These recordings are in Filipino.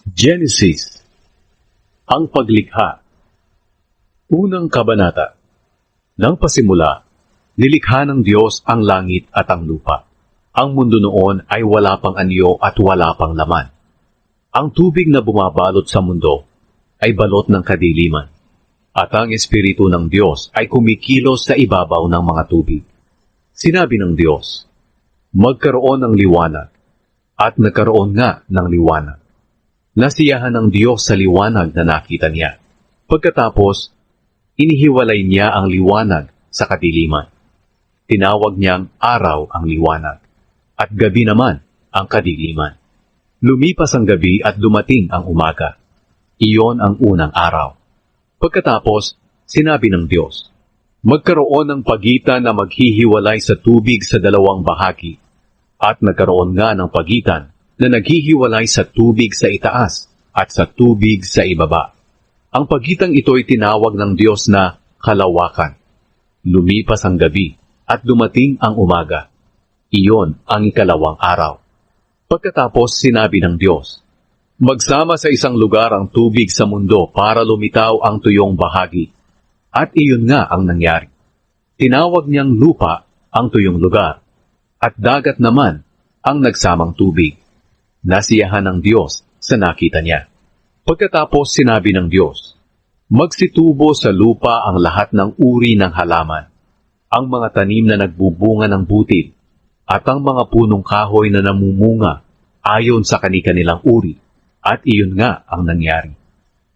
Genesis, ang paglikha. Unang kabanata. Nang pasimula, nilikha ng Diyos ang langit at ang lupa. Ang mundo noon ay wala pang anyo at wala pang laman. Ang tubig na bumabalot sa mundo ay balot ng kadiliman, at ang Espiritu ng Diyos ay kumikilos sa ibabaw ng mga tubig. Sinabi ng Diyos, magkaroon ng liwanag, at nagkaroon nga ng liwanag. Nasiyahan ng Diyos sa liwanag na nakita niya. Pagkatapos, inihiwalay niya ang liwanag sa kadiliman. Tinawag niyang araw ang liwanag, at gabi naman ang kadiliman. Lumipas ang gabi at dumating ang umaga. Iyon ang unang araw. Pagkatapos, sinabi ng Diyos, magkaroon ng pagitan na maghihiwalay sa tubig sa dalawang bahagi, at nagkaroon nga ng pagitan na naghihiwalay sa tubig sa itaas at sa tubig sa ibaba. Ang pagitang ito'y tinawag ng Diyos na kalawakan. Lumipas ang gabi at dumating ang umaga. Iyon ang ikalawang araw. Pagkatapos sinabi ng Diyos, magsama sa isang lugar ang tubig sa mundo para lumitaw ang tuyong bahagi. At iyon nga ang nangyari. Tinawag niyang lupa ang tuyong lugar, at dagat naman ang nagsamang tubig. Nasiyahan ng Diyos sa nakita niya. Pagkatapos sinabi ng Diyos, magsitubo sa lupa ang lahat ng uri ng halaman, ang mga tanim na nagbubunga ng butid, at ang mga punong kahoy na namumunga ayon sa kani-kanilang uri, at iyon nga ang nangyari.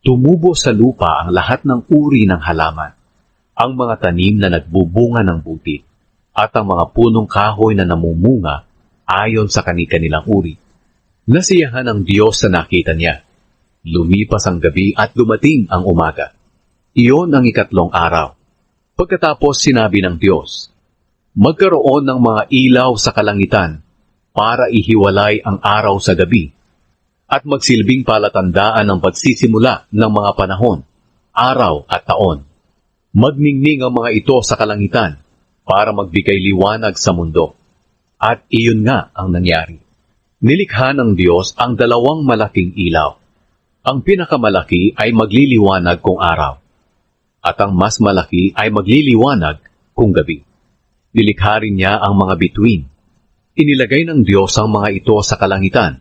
Tumubo sa lupa ang lahat ng uri ng halaman, ang mga tanim na nagbubunga ng butid, at ang mga punong kahoy na namumunga ayon sa kani-kanilang uri. Nasiyahan ng Diyos sa nakita niya. Lumipas ang gabi at dumating ang umaga. Iyon ang ikatlong araw. Pagkatapos sinabi ng Diyos, magkaroon ng mga ilaw sa kalangitan para ihiwalay ang araw sa gabi, at magsilbing palatandaan ng pagsisimula ng mga panahon, araw at taon. Magningning ang mga ito sa kalangitan para magbigay liwanag sa mundo. At iyon nga ang nangyari. Nilikha ng Diyos ang dalawang malaking ilaw. Ang pinakamalaki ay magliliwanag kung araw, at ang mas malaki ay magliliwanag kung gabi. Nilikha rin niya ang mga bituin. Inilagay ng Diyos ang mga ito sa kalangitan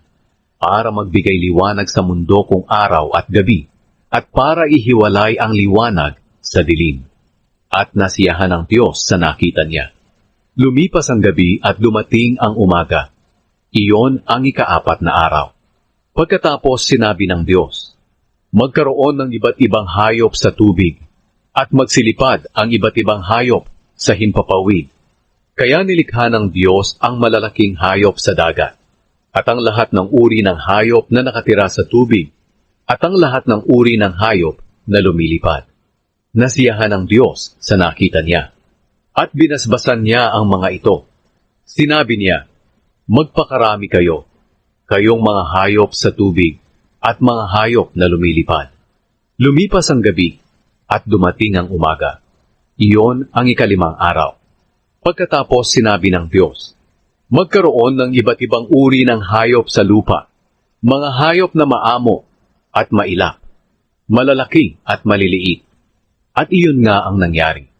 para magbigay liwanag sa mundo kung araw at gabi, at para ihiwalay ang liwanag sa dilim. At nasiyahan ng Diyos sa nakita niya. Lumipas ang gabi at dumating ang umaga. Iyon ang ikaapat na araw. Pagkatapos sinabi ng Diyos, magkaroon ng iba't ibang hayop sa tubig, at magsilipad ang iba't ibang hayop sa himpapawid. Kaya nilikha ng Diyos ang malalaking hayop sa dagat, at ang lahat ng uri ng hayop na nakatira sa tubig, at ang lahat ng uri ng hayop na lumilipad. Nasiyahan ng Diyos sa nakita niya, at binasbasan niya ang mga ito. Sinabi niya, magpakarami kayo, kayong mga hayop sa tubig at mga hayop na lumilipad. Lumipas ang gabi at dumating ang umaga. Iyon ang ikalimang araw. Pagkatapos sinabi ng Diyos, magkaroon ng iba't ibang uri ng hayop sa lupa, mga hayop na maamo at mailap, malalaki at maliliit. At iyon nga ang nangyari.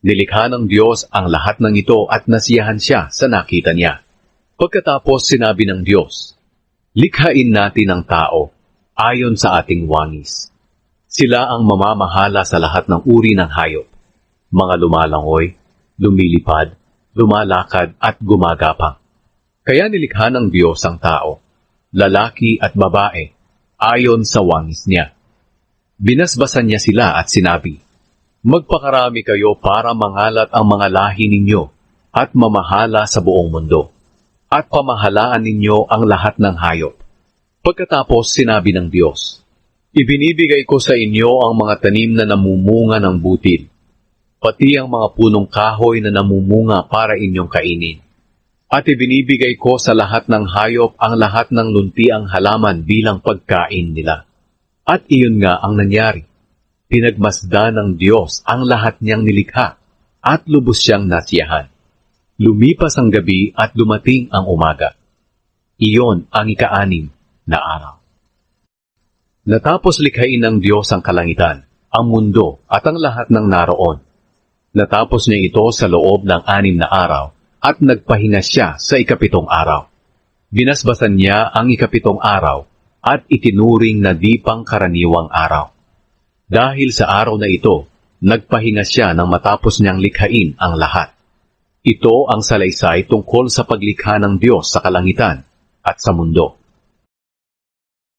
Nilikha ng Diyos ang lahat ng ito at nasiyahan siya sa nakita niya. Pagkatapos sinabi ng Diyos, likhain natin ang tao ayon sa ating wangis. Sila ang mamamahala sa lahat ng uri ng hayop, mga lumalangoy, lumilipad, lumalakad at gumagapang. Kaya nilikha ng Diyos ang tao, lalaki at babae, ayon sa wangis niya. Binasbasan niya sila at sinabi, magpakarami kayo para mangalat ang mga lahi ninyo at mamahala sa buong mundo, at pamahalaan ninyo ang lahat ng hayop. Pagkatapos sinabi ng Diyos, ibinibigay ko sa inyo ang mga tanim na namumunga ng butid, pati ang mga punong kahoy na namumunga para inyong kainin. At ibinibigay ko sa lahat ng hayop ang lahat ng luntiang halaman bilang pagkain nila. At iyon nga ang nangyari. Pinagmasdan ng Diyos ang lahat niyang nilikha, at lubos siyang nasiyahan. Lumipas ang gabi at dumating ang umaga. Iyon ang ika-anim na araw. Natapos likhain ng Diyos ang kalangitan, ang mundo at ang lahat ng naroon. Natapos niya ito sa loob ng 6 na araw at nagpahinga siya sa 7 araw. Binasbasan niya ang 7 araw at itinuring na di pangkaraniwang araw. Dahil sa araw na ito, nagpahinga siya nang matapos niyang likhain ang lahat. Ito ang salaysay tungkol sa paglikha ng Diyos sa kalangitan at sa mundo.